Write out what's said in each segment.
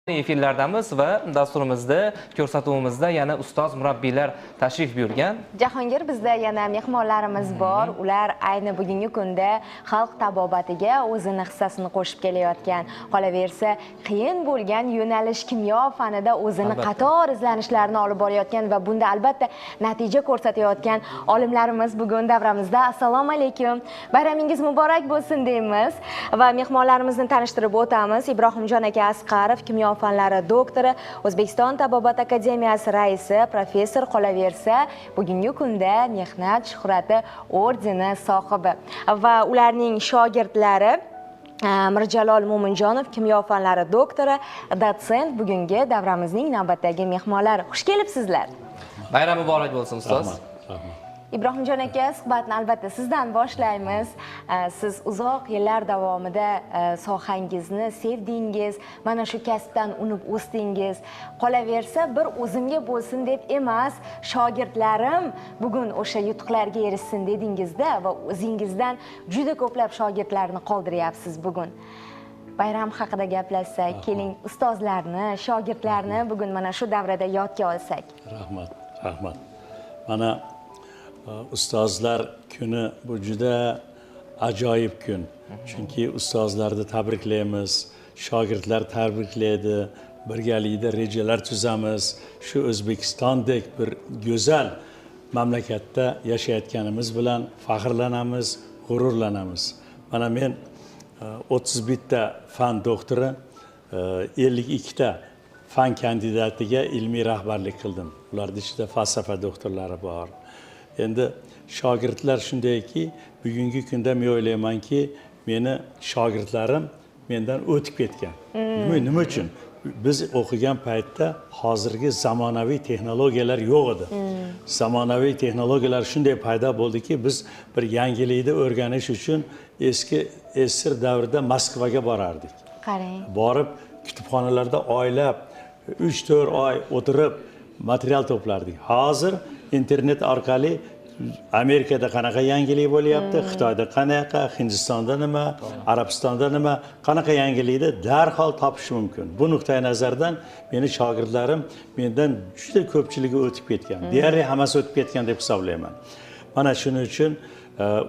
Efirlardamiz va dasturimizda ko'rsatuvimizda yana ustoz murabbiylar tashrif buyurgan. Jahongir, bizda yana mehmonlarimiz bor. Ular ayni bugungi kunda xalq tabobatiga o'zini hissasini qo'shib kelayotgan. Qolaversa, qiyin bo'lgan yo'nalish kimyo fanida o'zini qator izlanishlarini olib borayotgan va bunda albatta natija ko'rsatayotgan olimlarimiz bugun davramizda. Assalomu alaykum. Bayramingiz muborak bo'lsin deymiz va mehmonlarimizni tanishtirib o'tamiz. Ibrohimjon aka Asqarov, kimyo fanlari doktori, O'zbekiston Tabobat akademiyasi raisi, professor, qolaversa bugungi kunda mehnat shuhrati ordeni sohibi va ularning shogirdlari Mirjalol Mo'minjonov, kimyo fanlari doktori, dotsent bugungi davramizning navbatdagi mehmonlari. Xush kelibsizlar. Bayram muborak bo'lsin ustoz. Ibrohimjon aka, suhbatni albatta sizdan boshlaymiz. Siz uzoq yillar davomida sohangizni sevdingiz, mana shu kasbdan unib o'sdingiz. Qolaversa, bir o'zimga bo'lsin deb emas, shogirdlarim bugun o'sha yutuqlarga erishsin dedingizda va o'zingizdan juda ko'plab shogirdlarni qoldiryapsiz bugun. Bayram haqida gaplashsak, keling ustozlarni, shogirdlarni bugun mana shu davrada yodga olsak. Rahmat. Mana ustozlar kuni bu juda ajoyib kun. Chunki ustozlarni tabriklaymiz, shogirdlar tabriklaydi, birgalikda rejalar tuzamiz. Shu O'zbekistondek bir go'zal mamlakatda yashayotganimiz bilan faxrlanamiz, g'ururlanamiz. Mana men 31 ta fan doktori, 52 ta fan kandidatiga ilmiy rahbarlik qildim. Ularning ichida falsafa doktorlari bor. Endi shogirdlar shundayki, bugungi kunda men o'ylaymanki, meni shogirdlarim mendan o'tib ketgan. Nima uchun? Biz o'qigan paytda hozirgi zamonaviy texnologiyalar yo'q edi. Zamonaviy texnologiyalar shunday paydo bo'ldiki, biz bir yangilikni o'rganish uchun eski SSR davrida Moskvaga borardik. Qarang. Borib kutubxonalarda oylab 3-4 oy o'tirib material to'plardik. Hozir internet orqali Amerikada qanaqa yangilik bo'lyapti, Xitoyda qanaqa, Hindistonda nima, Arabistonda nima, qanaqa yangilikni darhol topish mumkin. Bu nuqtai nazardan meni shogirdlarim mendan juda ko'pchiligi o'tib ketgan. Deyarli hammasi o'tib ketgan deb hisoblayman. Mana shuning uchun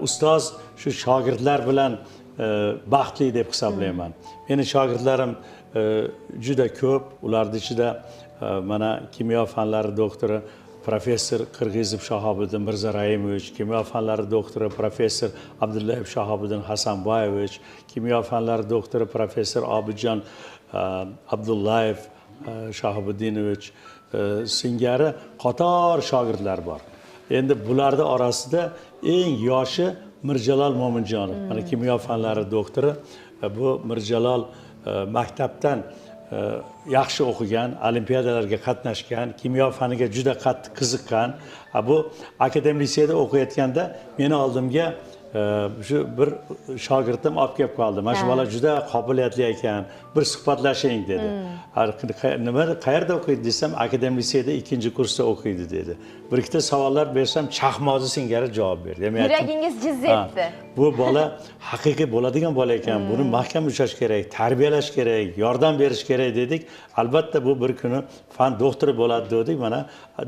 ustoz shu shogirdlar bilan baxtli deb hisoblayman. Meni shogirdlarim juda ko'p, ularning ichida mana kimyo fanlari doktori professor Qirg'izov Shahobiddin Mirza Raimovich, kimyo fanlari doktori professor Abdullayev Shahobiddin Hasanboyevich, kimyo fanlari doktori professor Obidjon Abdullayev Shahobidinovich singari qator shogirdlar bor. Endi bularning orasida eng yoshi Mirjalol Mo'minjonov, mana kimyo fanlari doktori. Bu Mirjalol maktabdan yaxshi o'qigan, olimpiadalarga qatnashgan, kimyo faniga juda qattiq qiziqqan. Bu akademik liseyda o'qiyotganda meni oldimga shu bir shogirdim olib kelib qoldi. Mana shu bola juda qobiliyatli ekan, bir suhbatlashing dedi. Nima, qayerda o'qiydi desam, akademik liseyda 2-kursda o'qiydi dedi. Bir ikkita savollar bersam, chaqmoqni singari javob berdi. Yuragingiz jiz etdi. Bu bola haqiqiy bo'ladigan bola ekan. Buni mahkam ushlash kerak, tarbiyalash kerak, yordam berish kerak dedik. Albatta bu bir kuni fan doktori bo'ladi dedik. Mana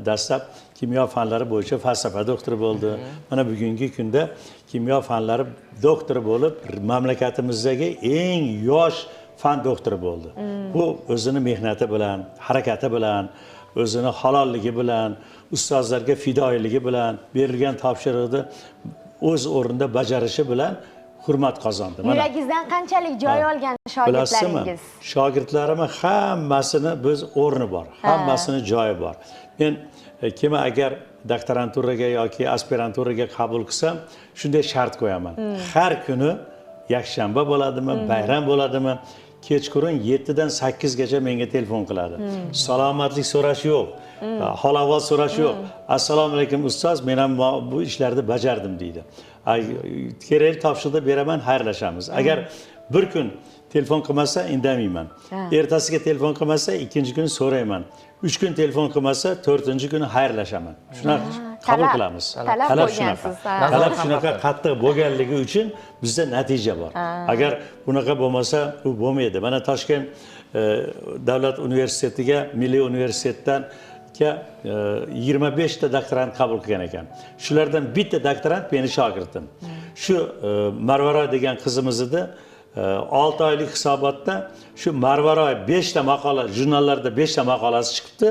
dastlab kimyo fanlari bo'yicha falsafa doktori bo'ldi. Mana bugungi kunda kimyo fanlari doktori bo'lib, mamlakatimizdagi eng yosh fan doktori bo'ldi. Bu o'zini mehnati bilan, harakati bilan, o'zini halolligi bilan, ustozlarga fidoyiligi bilan, berilgan topshiriqni o'z o'rnida bajarishi bilan hurmat qozondi. Yuragingizdan qanchalik joy olgan shogirdlaringiz? Shogirdlarimning hammasini biz o'rni bor, hammasini joyi bor. Men kim agar doktoranturaga yoki aspiranturaga qabul qilsam, shunday shart qo'yaman. Har kuni yakshanba bo'ladimi, bayram bo'ladimi, kechqurun 7 dan 8 gacha menga telefon qiladi. Salomatlik so'rash yo'q, hol ahvol so'rash yo'q. Assalomu alaykum ustoz, men ham bu ishlarni bajardim deydi. Kerakli topshiriqni beraman, xayrlashamiz. Agar bir kun telefon qilmasa indamayman. Ertasiga telefon qilmasa, ikkinchi kuni so'rayman. 3 kun telefon qilmasa, 4-kuni xayrlashaman. Shunaqa qabul qilamiz. Talab shunaqa. Talab shunaqa qattiq bo'lganligi uchun bizda natija bor. Agar bunaqa bo'lmasa, u bo'lmaydi. Mana Toshkent davlat universitetiga, milliy universitetdan 25 ta doktorant qabul qilgan ekan. Shulardan bitta doktorant meni shogirdim. Shu Marvaroy degan qizimiz edi. 6 oylik hisobotda shu Marvaroy 5 ta maqola, jurnallarda 5 ta maqolasi chiqibdi.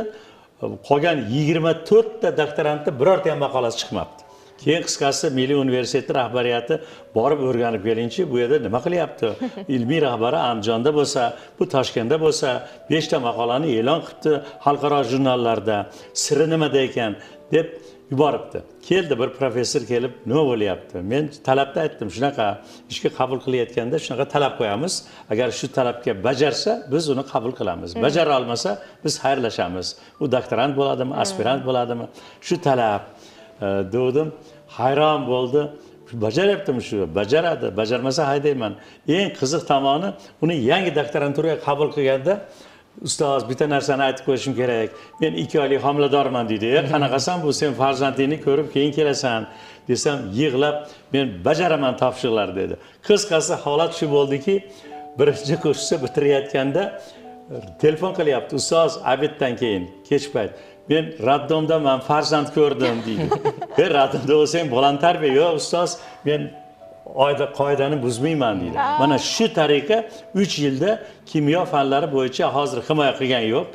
Qolgan 24 ta doktorantda birorta ham maqolasi chiqmabdi. Keyin qisqasi Milliy universitet rahbariyati borib o'rganib kelinchi, bu yerda nima qilyapti? Ilmiy rahbari Andijonda bo'lsa, bu Toshkentda bo'lsa, 5 ta maqolani e'lon qilibdi xalqaro jurnallarda. Siri nimada ekan deb yuboribdi. Keldi bir professor kelib, nima bo'lyapti? Men talabda aytdim, shunaqa ishga qabul qilayotganda shunaqa talab qo'yamiz. Agar shu talabga bajarsa, biz uni qabul qilamiz. Bajara olmasa, biz xayrlashamiz. U doktorant bo'ladimi, aspirant bo'ladimi? Shu talab dedim, hayron bo'ldi. Bajaryaptimi shu? Bajaradi. Bajarmasa haydayman. Eng qiziq tomoni, uni yangi doktoranturaga qabul qilganda ustoz, bitta narsani aytib qo'yishim kerak. Men 2 oylik homiladorman deydi. Qanaqasan bu, sen farzandingni ko'rib keyin kelasan desam, yig'lab, men bajaraman topshiriqlar dedi. Qisqasi holat shu bo'ldiki, birinchi kursni bitirayotganda telefon qilyapti. Ustoz, obeddan keyin, kech payt. Men raddomdaman, farzand ko'rdim deydi. Raddomda bo'lsang, bolam tarbiya. Yo'q, ustoz, men qoidani buzmayman deydi. Mana shu tariqa 3 yilda kimyo fanlari bo'yicha hozir himoya qilgan yo'q.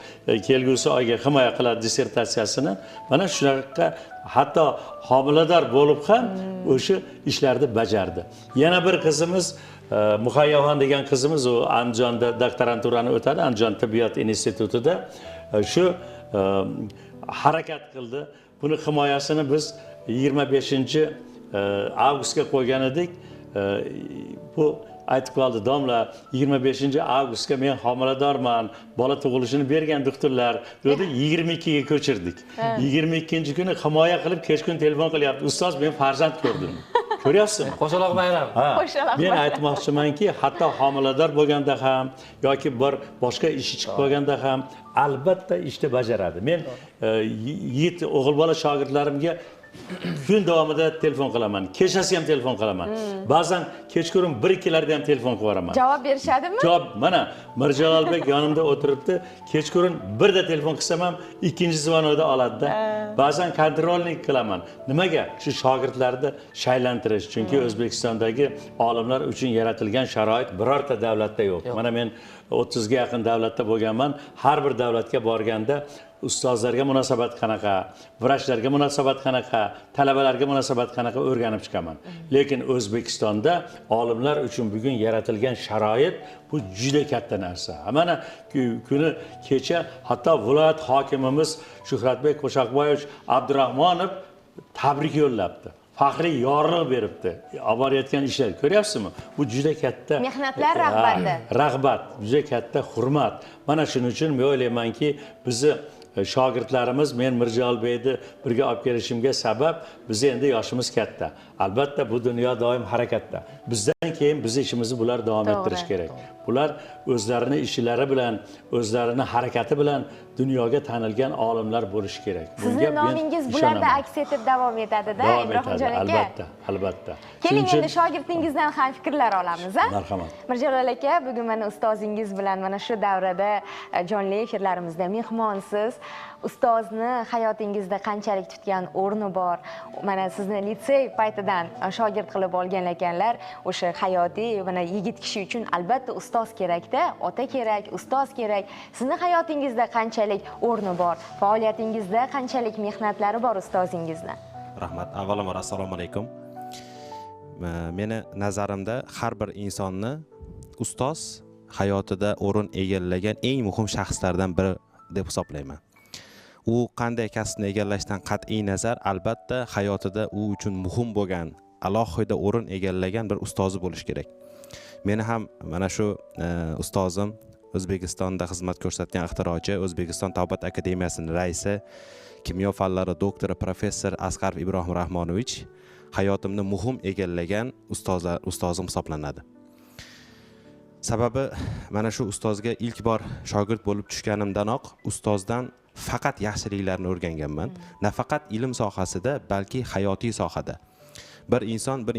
Kelgusi oyga himoya qiladi dissertatsiyasini. Mana shunaqa hatto homilador bo'lib ham o'sha ishlarni bajardi. Yana bir qizimiz Muhayyoxon degan qizimiz, u Andijonda doktoranturani o'tadi, Andijon tibbiyot institutida. Shu harakat qildi. Buni himoyasini biz 25 avgustga qo'ygan edik. Bu aytib qoldi, domla 25 avgustga men homiladorman, bola tug'ilishini bergan doktorlar dedi, 22 ga ko'chirdik. 22 kuni himoya qilib kechqurun telefon qilyapti. Ustoz, men farzand ko'rdim. Ko'ryapsizmi? Qo'shaloq bayram. Men aytmoqchimanki, hatto homilador bo'lganda ham yoki bir boshqa ishi chiqib qolganda ham albatta ishni bajaradi. Men yigit o'g'il bola shogirdlarimga kun davomida telefon qilaman, kechasi ham telefon qilaman. Ba'zan kechqurun 1-2larda ham telefon qilib boraman. Javob berishadimi? Javob, mana Mirjalolbek yonimda o'tiribdi. Kechqurun 1da telefon qilsam ham ikkinchi zvonda oladi-da. Ba'zan kontrollik qilaman. Nimaga? Shu shogirdlarni shaylantirish. Chunki O'zbekistondagi olimlar uchun yaratilgan sharoit birorta davlatda yo'q. Mana men 30 ga yaqin davlatda bo'lganman. Har bir davlatga borganda ustozlarga munosabat qanaqa, vrachlarga munosabat qanaqa, talabalarga munosabat qanaqa o'rganib chiqaman. Lekin O'zbekistonda olimlar uchun bugun yaratilgan sharoit bu juda katta narsa. Mana kuni kecha hatto viloyat hokimimiz Shuhratbek Qo'shaqboyevich Abdurahmonov tabrik yo'llabdi. Faxriy yorliq beribdi. Olib borayotgan ishlar ko'ryapsizmi? Bu juda katta mehnatlar rag'bati. Rag'bat, juda katta hurmat. Mana shuning uchun men o'ylaymanki, bizni shogirdlarimiz, men Mirjalolbekni birga olib kelishimga sabab, biz endi yoshimiz katta. Albatta bu dunyo doim harakatda. Bizdan keyin biz ishimizni bular davom ettirish kerak. Bular o'zlarini ishlari bilan, o'zlarini harakati bilan dunyoga tanilgan olimlar bo'lishi kerak. Sizning nomingiz bularda aks etib davom etadi-da, Ibrohimjon aka. Albatta, albatta. Keling endi shogirdingizdan ham fikrlar olamiz, ha? Marhamat. Mirjalol aka, bugun mana ustozingiz bilan mana shu davrada jonli efirlarimizda mehmonsiz. Ustozni hayotingizda qanchalik tutgan o'rni bor? Mana sizni litsey paytidan shogird qilib olgan ekanlar. O'sha hayotiy, mana yigit kishi uchun albatta ustoz kerak-da, ota kerak, ustoz kerak. Sizni hayotingizda qanchalik o'rni bor? Faoliyatingizda qanchalik mehnatlari bor ustozingizni? Rahmat. Avvalambor assalomu alaykum. Meni nazarimda har bir insonni ustoz hayotida o'rin egallagan eng muhim shaxslardan biri deb hisoblayman. U qanday kasbni egallashdan qat'iy nazar, albatta hayotida u uchun muhim bo'lgan, alohida o'rin egallagan bir ustozi bo'lish kerak. Meni ham mana shu ustozim, O'zbekistonda xizmat ko'rsatgan ixtirochi, O'zbekiston Tavbat akademiyasining raisi, kimyo fanlari doktori professor Asqarov Ibrohim Rahmonovich hayotimni muhim egallagan ustozim hisoblanadi. Sababi mana shu ustozga ilk bor shogird bo'lib tushganimdanoq ustozdan faqat yaxshiliklarni o'rganganman. Nafaqat ilm sohasida, balki hayotiy sohada. Bir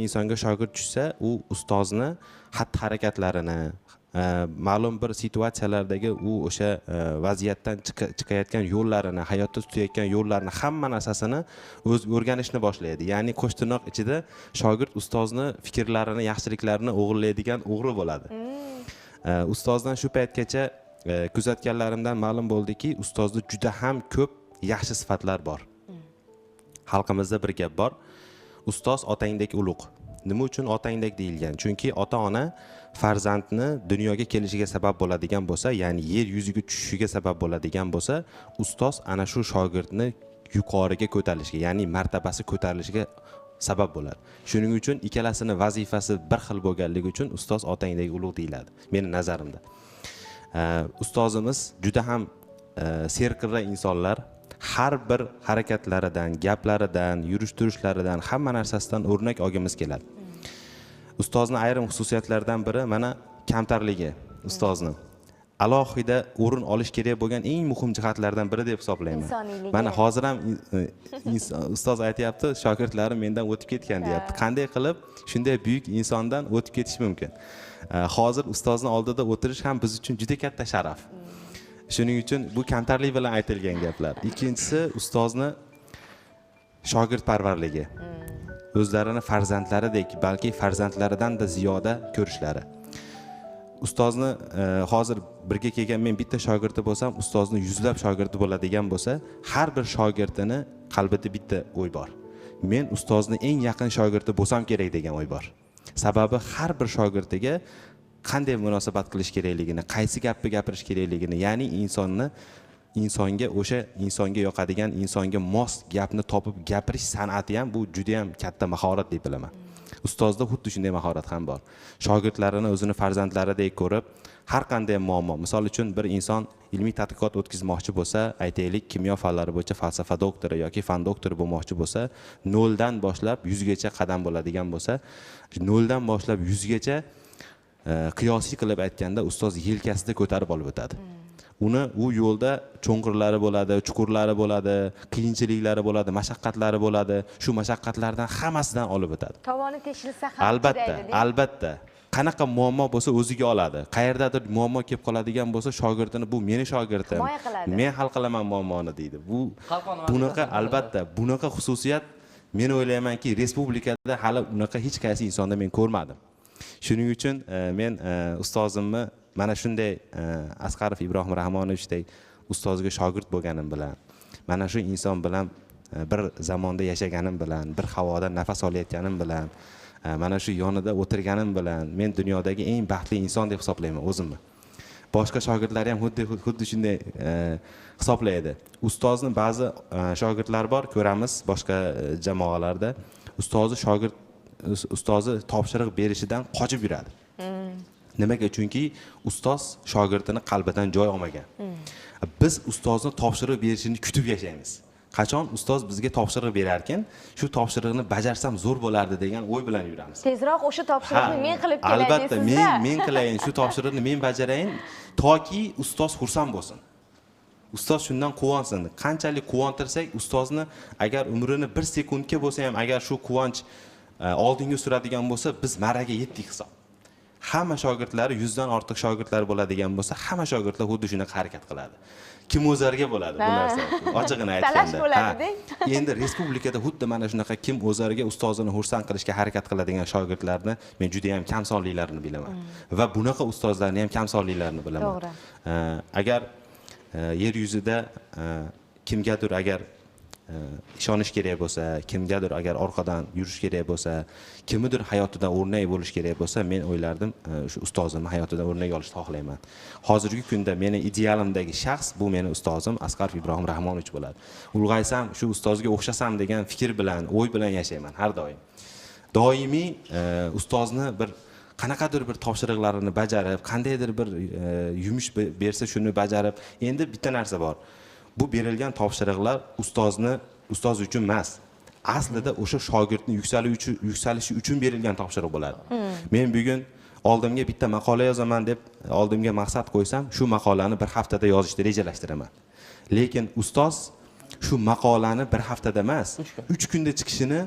insonga shogird tushsa, u ustozni xatti-harakatlarini, ma'lum bir situatsiyalardagi u o'sha vaziyatdan chiqayotgan yo'llarini, hayotda tutayotgan yo'llarini, hamma narsasini o'rganishni boshlaydi. Ya'ni qo'sh tirnoq ichida shogird ustozni fikrlarini, yaxshiliklarini o'g'irlaydigan o'g'ri bo'ladi. Ustozdan shu paytgacha kuzatganlarimdan ma'lum bo'ldiki, ustozda juda ham ko'p yaxshi sifatlar bor. Xalqimizda bir gap bor. Ustoz otangdek ulug'. Nima uchun otangdek deyilgan? Chunki ota-ona farzandni dunyoga kelishiga sabab bo'ladigan bo'lsa, ya'ni yer yuziga tushishiga sabab bo'ladigan bo'lsa, ustoz ana shu shogirdni yuqoriga ko'tarilishiga, ya'ni martabasi ko'tarilishiga sabab bo'ladi. Shuning uchun ikkalasini vazifasi bir xil bo'lganligi uchun ustoz otangdek ulug' deyiladi, meni nazarimda. Ustozimiz juda ham serqirra insonlar. Har bir harakatlaridan, gaplaridan, yurish-turishlaridan, hamma narsasidan o'rnak olgimiz keladi. Ustozni ayrim xususiyatlaridan biri mana kamtarligi ustozni. Alohida o'rin olish kerak bo'lgan eng muhim jihatlardan biri deb hisoblayman. Mana hozir ham ustoz aytayapti, shogirdlarim mendan o'tib ketgan deyapti. Qanday qilib shunday buyuk insondan o'tib ketish mumkin? Hozir ustozni oldida o'tirish ham biz uchun juda katta sharaf. Shuning uchun bu kamtarlik bilan aytilgan gaplar. Ikkinchisi ustozni shogirdparvarligi. O'zlarini farzandlaridek, balki farzandlaridan-da ziyoda ko'rishlari. Ustozni hozir birga kelgan men bitta shogirdi bo'lsam, ustozni yuzlab shogirdi bo'ladigan bo'lsa, har bir shogirdini qalbida bitta o'y bor. Men ustozni eng yaqin shogirdi bo'lsam kerak degan o'y bor. Sababi har bir shogirdiga qanday munosabat qilish kerakligini, qaysi gapni gapirish kerakligini, ya'ni insonga o'sha insonga yoqadigan, insonga mos gapni topib gapirish san'ati ham bu juda ham katta mahorat deb bilaman. Ustozda xuddi shunday mahorat ham bor. Shogirdlarini o'zini farzandlaridek ko'rib, har qanday muammo, misol uchun bir inson ilmiy tadqiqot o'tkazmoqchi bo'lsa, aytaylik, kimyo fanlari bo'yicha falsafa doktori yoki fan doktori bo'lmoqchi bo'lsa, 0 dan boshlab 100 gacha qadam bo'ladigan bo'lsa, 0 dan boshlab 100 gacha qiyosiy qilib aytganda ustoz yelkasida ko'tarib olib o'tadi. Uni u yo'lda cho'ng'irlari bo'ladi, chuqurlari bo'ladi, qiyinchiliklari bo'ladi, mashaqqatlari bo'ladi. Shu mashaqqatlardan hammasidan olib o'tadi. Tovoni teshilsa ham Albatta. Qanaqa muammo bo'lsa o'ziga oladi. Qayerdadir muammo kelib qoladigan bo'lsa, shogirdini bu meni shogirdim. Men hal qilaman muammoni deydi. Bunaqa xususiyat men o'ylaymanki, respublikada hali unaqa hech qaysi insonda men ko'rmadim. Shuning uchun men ustozimni mana shunday Asqarov Ibrohim Rahmonovichdek ustozga shogird bo'lganim bilan, mana shu inson bilan bir zamonda yashaganim bilan, bir havoda nafas olayotganim bilan, mana shu yonida o'tirganim bilan men dunyodagi eng baxtli inson deb hisoblayman o'zimni. Boshqa shogirdlar ham xuddi shunday hisoblaydi. Ustozni ba'zi shogirdlar bor, ko'ramiz boshqa jamoalarda, ustozi topshiriq berishidan qochib yuradi. Nimaga? Chunki ustoz shogirdini qalbidan joy olmagan. Biz ustozni topshiriq berishini kutib yashaymiz. Qachon ustoz bizga topshiriq berar ekan, shu topshiriqni bajarsam zo'r bo'lardi degan o'y bilan yuramiz. Tezroq o'sha topshiriqni men qilib kelay deysiz. Albatta, men qilayin, shu topshiriqni men bajarayin, toki ustoz xursand bo'lsin. Ustoz shundan quvonsin. Qanchalik quvontirsak, ustozni agar umrini 1 sekundga bo'lsa ham agar shu quvonch oldinga suradigan bo'lsa, biz maraga yetdik hisob. Hamma shogirdlari 100 dan ortiq shogirdlar bo'ladigan bo'lsa, hamma shogirdlar xuddi shunaqa harakat qiladi. Kim o'zarga bo'ladi bu narsa. Ochig'ini aytganda. Endi respublikada xuddi mana shunaqa kim o'zarga ustozini xursand qilishga harakat qiladigan shogirdlarni men juda ham kam sonlilarini bilaman. Va bunaqa ustozlarni ham kam sonlilarini bilaman. To'g'ri. Agar yer yuzida kimgadir agar ishonish kerak bo'lsa, kimgadir agar orqadan yurish kerak bo'lsa, kimnidir hayotidan o'rnak bo'lish kerak bo'lsa, men o'ylardim shu ustozimni hayotidan o'rnak olishni xohlayman. Hozirgi kunda meni idealimdagi shaxs bu meni ustozim Asqarov Ibrohim Rahmonovich bo'ladi. Ulg'aysam shu ustozga o'xshasam degan fikr bilan, o'y bilan yashayman har doim. Doimiy ustozni bir qanaqadir bir topshiriqlarini bajarib, qandaydir bir yumush bersa shuni bajarib, endi bitta narsa bor. Bu berilgan topshiriqlar ustoz uchun emas. Aslida o'sha shogirdning yuksalishi uchun berilgan topshiriq bo'ladi. Men bugun oldimga bitta maqola yozaman deb oldimga maqsad qo'ysam, shu maqolani bir haftada yozishni rejalashtiraman. Lekin ustoz shu maqolani bir haftada emas, 3 kunda chiqishini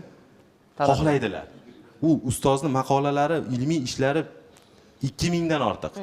xohlaydilar. U ustozning maqolalari, ilmiy ishlari 2000 dan ortiq.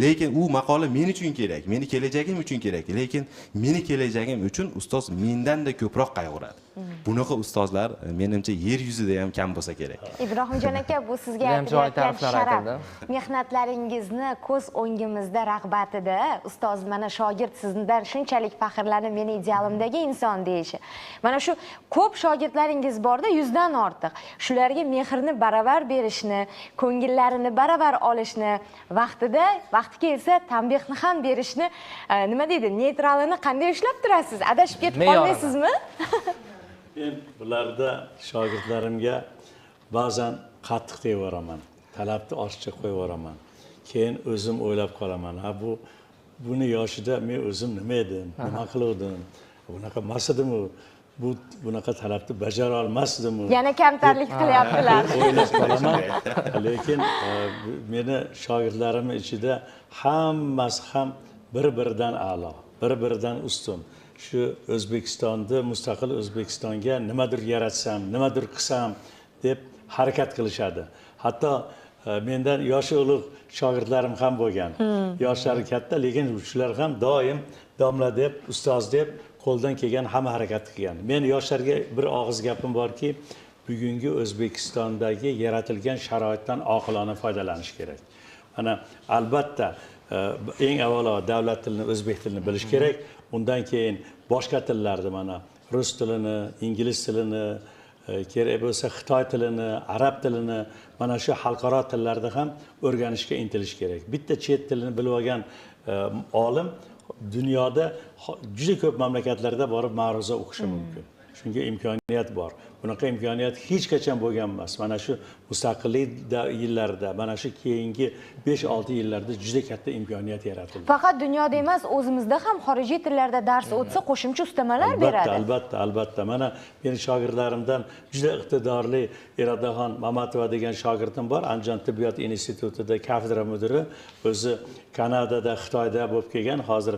Lekin u maqola men uchun kerak, meni kelajagim uchun kerak, lekin meni kelajagim uchun ustoz mendan-da ko'proq qayg'uradi. Bunaqa ustozlar menimcha yer yuzida ham kam bo'lsa kerak. Ibrohimjon aka, bu sizga Judayam chiroyli aytilayotgan ta'riflar sharaf. aytildi. Mehnatlaringizni ko'z o'ngimizda rag'batida ustoz mana shogird sizdan shunchalik faxrlanib meni idealimdagi inson deyishi. Mana shu ko'p shogirdlaringiz borda 100 dan ortiq. Shularga mehrni baravar berishni, ko'ngillarini baravar olishni, vaqti kelsa tanbehni ham berishni, nima deydi, neytralini qanday ushlab turasiz? Adashib ketib qolmaysizmi? Men bularda shogirdlarimga ba'zan qattiq deyvaraman, talabni oshiqcha qo'yvaraman. Keyin o'zim o'ylab qolaman. Ha buni yoshida men o'zim nima edim, nima qiluvdim? Bunaqa emas edimu, bunaqa talabni bajara olmasdimu. Yana kamtarlik qilyaptilar. O'ylab qolaman. Lekin meni shogirdlarim ichida hammasi ham bir-biridan a'lo, bir-biridan ustun. Shu O'zbekistonni, mustaqil O'zbekistonga nimadir yaratsam, nimadir qilsam deb harakat qilishadi. Hatto mendan yoshi ulug' shogirdlarim ham bo'lgan. Yoshlari katta, lekin shular ham doim domla deb, ustoz deb qo'ldan kelgan hamma harakat qilgan. Men yoshlarga bir og'iz gapim borki, bugungi O'zbekistondagi yaratilgan sharoitdan oqilona foydalanish kerak. Mana albatta eng avvalo davlat tilini, o'zbek tilini bilish kerak. Undan keyin boshqa tillarni, mana rus tilini, ingliz tilini, kerak bo'lsa xitoy tilini, arab tilini, mana shu xalqaro tillarda ham o'rganishga intilish kerak. Bitta chet tilini bilib olgan olim dunyoda juda ko'p mamlakatlarda borib ma'ruza o'qishi mumkin. Shunga imkoniyat bor. Bunaqa imkoniyat hech qachon bo'lgan emas. Mana shu mustaqillik yillarida, mana shu keyingi 5-6 yillarda juda katta imkoniyat yaratildi. Faqat dunyoda emas, o'zimizda ham xorijiy tillarda dars o'tsa, qo'shimcha ustamalar beradi. Albatta. Mana meni shogirdlarimdan juda iqtidorli Irodaxon Mamatova degan shogirdim bor. Andijon tibbiyot institutida kafedra mudiri, o'zi Kanadada, Xitoyda bo'lib kelgan, hozir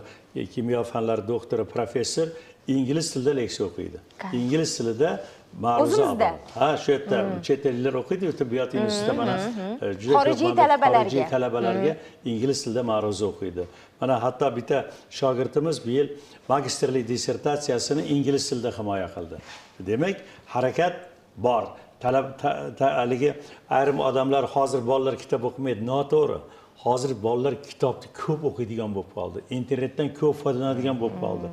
kimyo fanlari doktori, professor, ingliz tilida leksiya o'qiydi. Ingliz tilida ma'ruza oladi. Ha, shu yerda chet elliklar o'qiydi, tibbiyot institutida mana juda xorijiy talabalarga ingliz tilida ma'ruza o'qiydi. Mana hatto bitta shogirdimiz bu yil magistrlik dissertatsiyasini ingliz tilida himoya qildi. Demak, harakat bor. Haligi ayrim odamlar hozir bolalar kitob o'qimaydi, noto'g'ri. Hozir bolalar kitobni ko'p o'qiydigan bo'lib qoldi. Internetdan ko'p foydalanadigan bo'lib qoldi.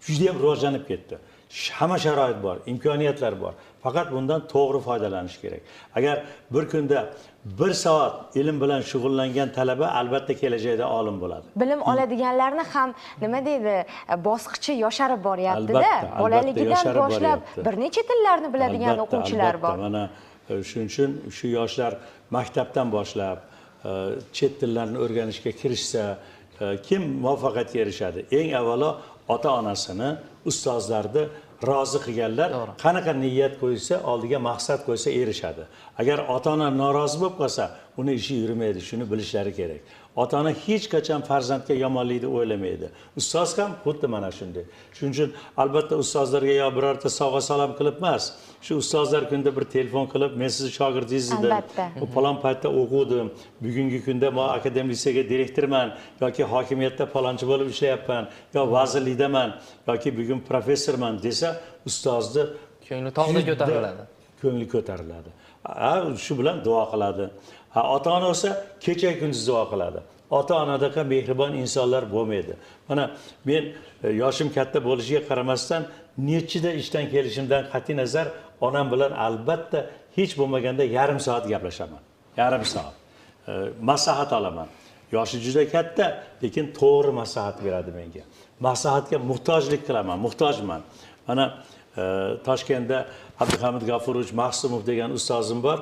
Juda ham rivojlanib ketdi. Hamma sharoit bor, imkoniyatlar bor. Faqat bundan to'g'ri foydalanish kerak. Agar bir kunda 1 soat ilm bilan shug'ullangan talaba albatta kelajakda olim bo'ladi. Bilim oladiganlarni ham nima deydi, bosqichi yosharib boryapti-da. Bolaligidan boshlab bir necha tillarni biladigan o'quvchilar bor. Mana shuning uchun shu yoshlar maktabdan boshlab chet tillarni o'rganishga kirishsa, kim muvaffaqiyatga erishadi? Eng avvalo ota-onasini, ustozlarni rozi qilganlar qanaqa niyat qo'ysa, oldiga maqsad qo'ysa erishadi. Agar ota-ona norozi bo'lib qolsa, uni ishi yurmaydi, shuni bilishlari kerak. Ota-ona hech qachon farzandga yomonlikni o'ylamaydi. Ustoz ham xuddi mana shunday. Shuning uchun albatta ustozlarga yo birorta sovg'a salom qilib emas, shu ustozlar kunda bir telefon qilib, men sizni shogirdingiz edim, falon paytda o'qidim, bugungi kunda men akademik liseyga direktorman yoki hokimiyatda falonchi bo'lib ishlayapman, yo vazirlikdaman yoki bugun professorman desa, ustozni ko'ngli tog'da ko'tariladi. Ko'ngli ko'tariladi. Shu bilan duo qiladi. Ota-ona bo'lsa kecha kunduz duo qiladi. Ota-onadaqa mehribon insonlar bo'lmaydi. Mana men yoshim katta bo'lishiga qaramasdan, nechida ishdan kelishimdan qat'iy nazar onam bilan albatta hech bo'lmaganda yarim soat gaplashaman. Yarim soat. Maslahat olaman. Yoshi juda katta, lekin to'g'ri maslahat beradi menga. Maslahatga muhtojlik qilaman, muhtojman. Mana Toshkentda Abduhamid G'afurovich Mahsumov degan ustozim bor.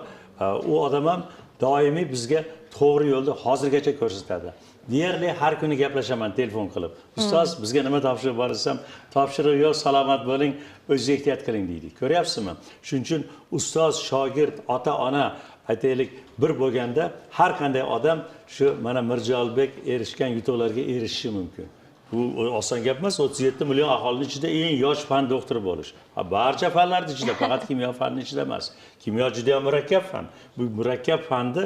U odam ham doimiy bizga to'g'ri yo'lni hozirgacha ko'rsatadi. Deyarli har kuni gaplashaman telefon qilib. Ustoz, bizga nima topshirib borsam, topshiriq yo'q, salomat bo'ling, o'zingiz ehtiyot qiling deydi. Ko'ryapsizmi? Shuning uchun ustoz, shogird, ota-ona aytaylik bir bo'lganda har qanday odam shu mana Mirjalbek erishgan yutuqlarga erishishi mumkin. Bu oson gap emas, 37 million aholining ichida eng yosh fan doktori bo'lish. Barcha fanlar ichida, faqat kimyo fani ichida emas. Kimyo juda ham murakkab fan. Bu murakkab fanni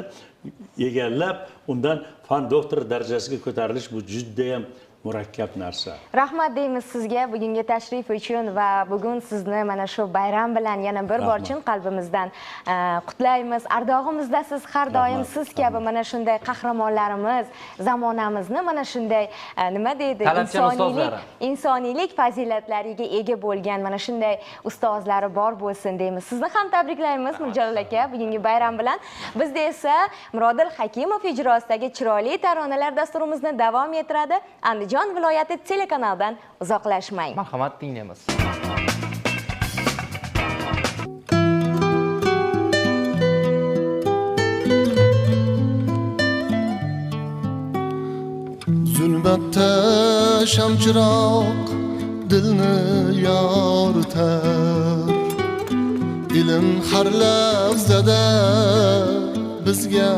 egallab undan fan doktori darajasiga ko'tarilish bu juda ham murakkab narsa. Rahmat deymiz sizga bugungi tashrif uchun va bugun sizni mana shu bayram bilan yana bir bor chin qalbimizdan qutlaymiz. Ardog'imizda siz har doim siz kabi mana shunday qahramonlarimiz zamonamizni mana shunday nima deydi insoniylik fazilatlariga ega bo'lgan mana shunday ustozlari bor bo'lsin deymiz. Sizni ham tabriklaymiz Mirjalol aka bugungi bayram bilan. Bizda esa Murodil Hakimov ijrosidagi chiroyli taronalar dasturimizni davom ettiradi. Andijon viloyati telekanalidan uzoqlashmang. Marhamat, tinglaymiz. Zulmatda shamchiroq dilni yoritar, ilm har lahzada bizga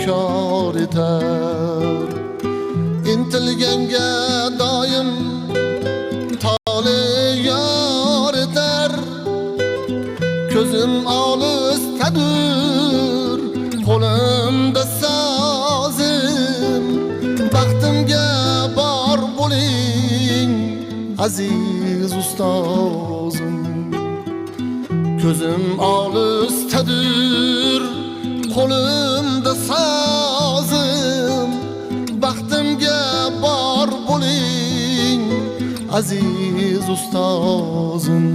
kor etar. Intilganga doim tole yor etar, ko'zim olisdadir, qo'limda sozim. Baxtimga bor bo'ling aziz ustozim, ko'zim olisdadir, qo'limda sozim. Baxtimga bor bo'ling aziz ustozim.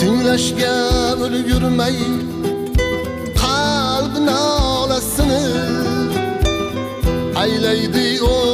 Tinglashga ulgurmay qalb nolasini aylaydi o